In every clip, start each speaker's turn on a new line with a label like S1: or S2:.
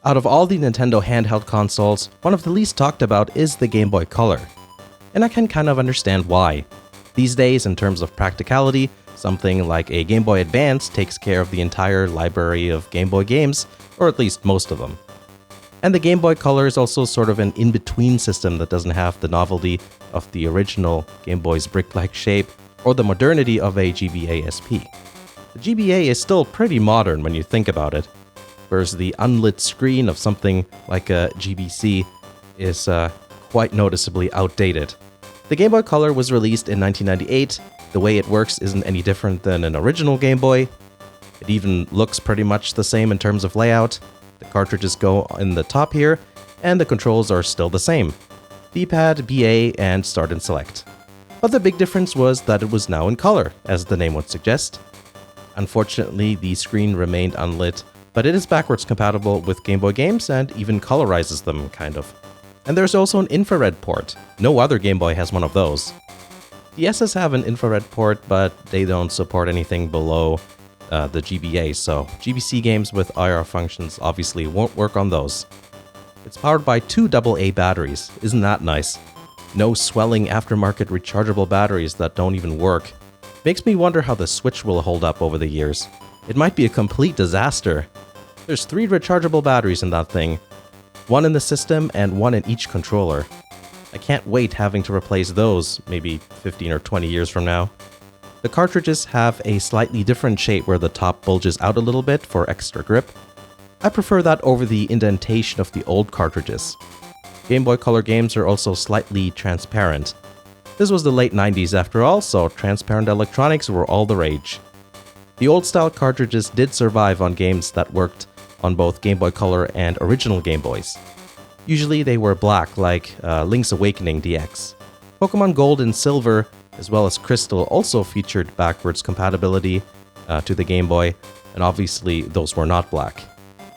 S1: Out of all the Nintendo handheld consoles, one of the least talked about is the Game Boy Color. And I can kind of understand why. These days, in terms of practicality, something like a Game Boy Advance takes care of the entire library of Game Boy games, or at least most of them. And the Game Boy Color is also sort of an in-between system that doesn't have the novelty of the original Game Boy's brick-like shape or the modernity of a GBA SP. The GBA is still pretty modern when you think about it, whereas the unlit screen of something like a GBC is quite noticeably outdated. The Game Boy Color was released in 1998. The way it works isn't any different than an original Game Boy. It even looks pretty much the same in terms of layout. The cartridges go in the top here, and the controls are still the same. D-pad, BA, and start and select. But the big difference was that it was now in color, as the name would suggest. Unfortunately, the screen remained unlit, but it is backwards compatible with Game Boy games and even colorizes them, kind of. And there's also an infrared port. No other Game Boy has one of those. The SS have an infrared port, but they don't support anything below the GBA, so GBC games with IR functions obviously won't work on those. It's powered by 2 AA batteries. Isn't that nice? No swelling aftermarket rechargeable batteries that don't even work. Makes me wonder how the Switch will hold up over the years. It might be a complete disaster. There's 3 rechargeable batteries in that thing. 1 in the system and 1 in each controller. I can't wait having to replace those maybe 15 or 20 years from now. The cartridges have a slightly different shape where the top bulges out a little bit for extra grip. I prefer that over the indentation of the old cartridges. Game Boy Color games are also slightly transparent. This was the late 90s after all, so transparent electronics were all the rage. The old-style cartridges did survive on games that worked on both Game Boy Color and original Game Boys. Usually they were black, like Link's Awakening DX. Pokemon Gold and Silver, as well as Crystal, also featured backwards compatibility to the Game Boy, and obviously those were not black.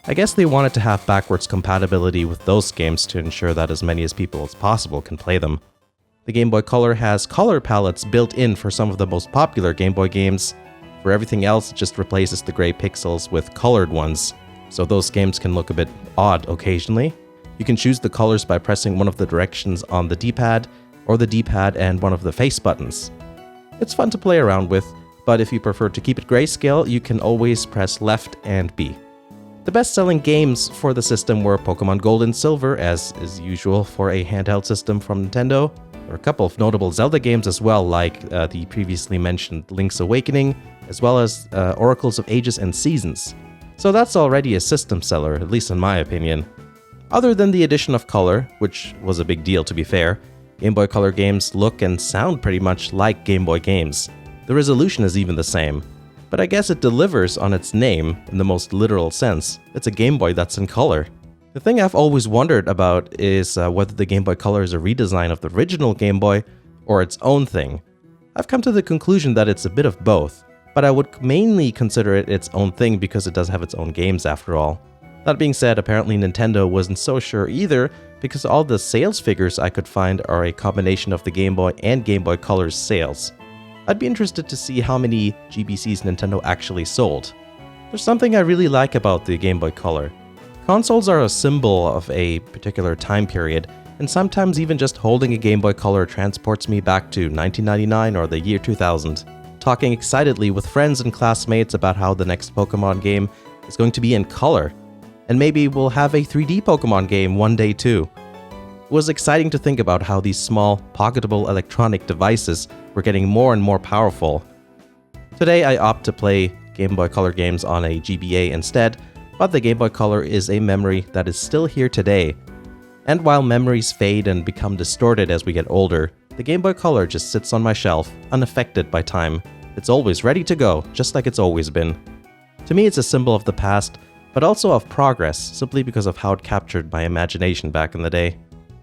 S1: I guess they wanted to have backwards compatibility with those games to ensure that as many people as possible can play them. The Game Boy Color has color palettes built in for some of the most popular Game Boy games. For everything else, it just replaces the gray pixels with colored ones, so those games can look a bit odd occasionally. You can choose the colors by pressing one of the directions on the D-pad, or the D-pad and one of the face buttons. It's fun to play around with, but if you prefer to keep it grayscale, you can always press left and B. The best-selling games for the system were Pokemon Gold and Silver, as is usual for a handheld system from Nintendo. There are a couple of notable Zelda games as well, like the previously mentioned Link's Awakening, as well as Oracles of Ages and Seasons. So that's already a system seller, at least in my opinion. Other than the addition of color, which was a big deal to be fair, Game Boy Color games look and sound pretty much like Game Boy games. The resolution is even the same. But I guess it delivers on its name in the most literal sense. It's a Game Boy that's in color. The thing I've always wondered about is whether the Game Boy Color is a redesign of the original Game Boy or its own thing. I've come to the conclusion that it's a bit of both, but I would mainly consider it its own thing because it does have its own games after all. That being said, apparently Nintendo wasn't so sure either, because all the sales figures I could find are a combination of the Game Boy and Game Boy Color's sales. I'd be interested to see how many GBCs Nintendo actually sold. There's something I really like about the Game Boy Color. Consoles are a symbol of a particular time period, and sometimes even just holding a Game Boy Color transports me back to 1999 or the year 2000, talking excitedly with friends and classmates about how the next Pokemon game is going to be in color. And maybe we'll have a 3D Pokemon game one day too. It was exciting to think about how these small, pocketable electronic devices were getting more and more powerful. Today I opt to play Game Boy Color games on a GBA instead, but the Game Boy Color is a memory that is still here today. And while memories fade and become distorted as we get older, the Game Boy Color just sits on my shelf, unaffected by time. It's always ready to go, just like it's always been. To me, it's a symbol of the past, but also of progress, simply because of how it captured my imagination back in the day.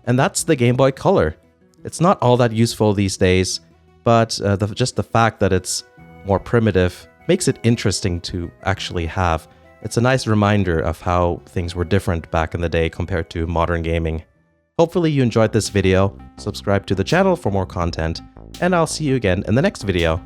S1: And that's the Game Boy Color. It's not all that useful these days, but just the fact that it's more primitive makes it interesting to actually have. It's a nice reminder of how things were different back in the day compared to modern gaming. Hopefully you enjoyed this video, subscribe to the channel for more content, and I'll see you again in the next video.